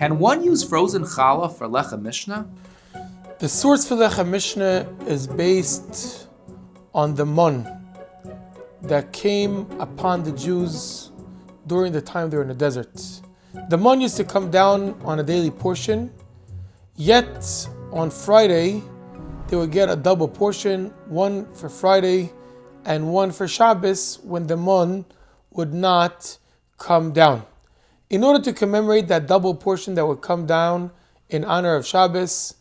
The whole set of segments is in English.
Can one use frozen challah for lechem mishnah? The source for lechem mishnah is based on the mun that came upon the Jews during the time they were in the desert. The mun used to come down on a daily portion, yet on Friday they would get a double portion, one for Friday and one for Shabbos, when the mun would not come down. In order to commemorate that double portion that would come down in honor of Shabbos,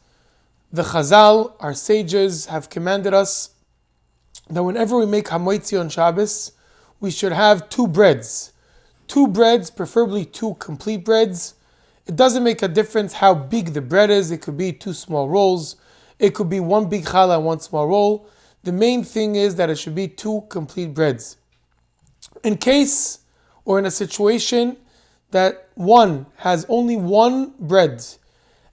the Chazal, our sages, have commanded us that whenever we make hamoitzi on Shabbos, we should have two breads. Two breads, preferably two complete breads. It doesn't make a difference how big the bread is. It could be two small rolls. It could be one big challah and one small roll. The main thing is that it should be two complete breads. In case or in a situation that one has only one bread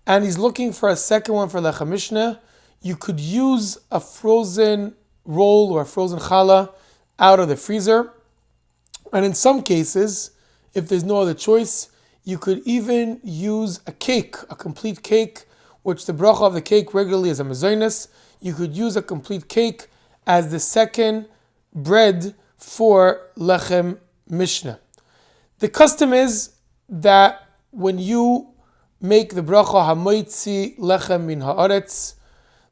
and he's looking for a second one for lechem mishnah, you could use a frozen roll or a frozen challah out of the freezer. And in some cases, if there's no other choice, you could even use a cake, a complete cake, which the bracha of the cake regularly is a mezainis. You could use a complete cake as the second bread for lechem mishnah. The custom is that when you make the bracha hamoitzi lechem min haaretz,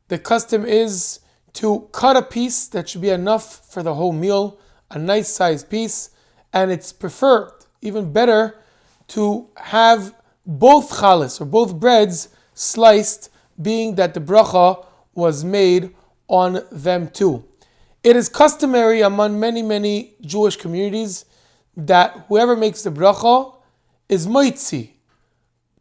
the custom is to cut a piece that should be enough for the whole meal, a nice sized piece, and it's preferred, even better, to have both challahs or both breads sliced, being that the bracha was made on them too. It is customary among many Jewish communities that whoever makes the bracha is moitzi.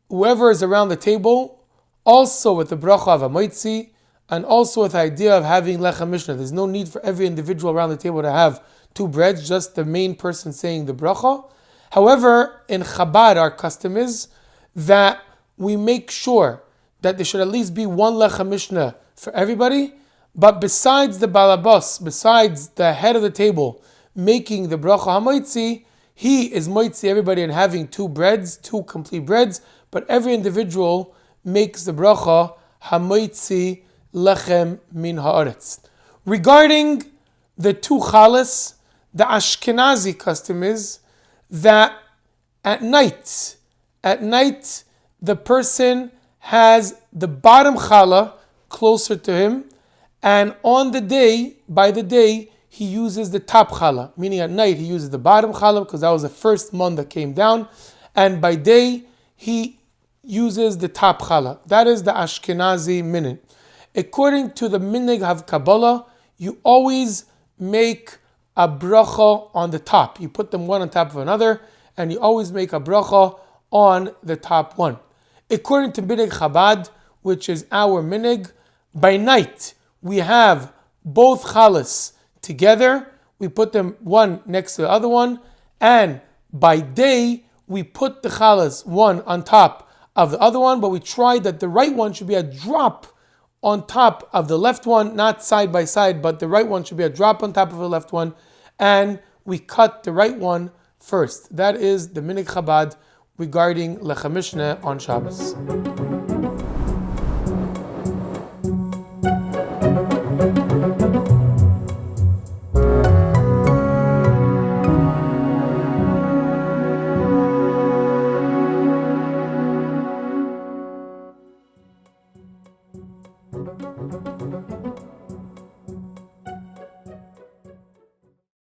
Whoever is around the table, also with the bracha of a moitzi, and also with the idea of having lechem mishnah. There's no need for every individual around the table to have two breads, just the main person saying the bracha. However, in Chabad, our custom is that we make sure that there should at least be one lechem mishnah for everybody. But besides the balabas, besides the head of the table making the bracha hamoitzi, he is moitzi everybody and having two breads, two complete breads. But every individual makes the bracha hamoitzi lechem min haaretz. Regarding the two challahs, the Ashkenazi custom is that at night, the person has the bottom challah closer to him, and by the day, he uses the top challah. Meaning at night, he uses the bottom challah because that was the first month that came down, and by day, he uses the top challah. That is the Ashkenazi minhag. According to the minhag of Kabbalah, you always make a bracha on the top. You put them one on top of another, and you always make a bracha on the top one. According to minhag Chabad, which is our minhag, by night we have both challahs together. We put them one next to the other one, and by day we put the challahs one on top of the other one, but we try that the right one should be a drop on top of the left one, not side by side, but the right one should be a drop on top of the left one, and we cut the right one first. That is the minhag Chabad regarding lechem mishnah on Shabbos.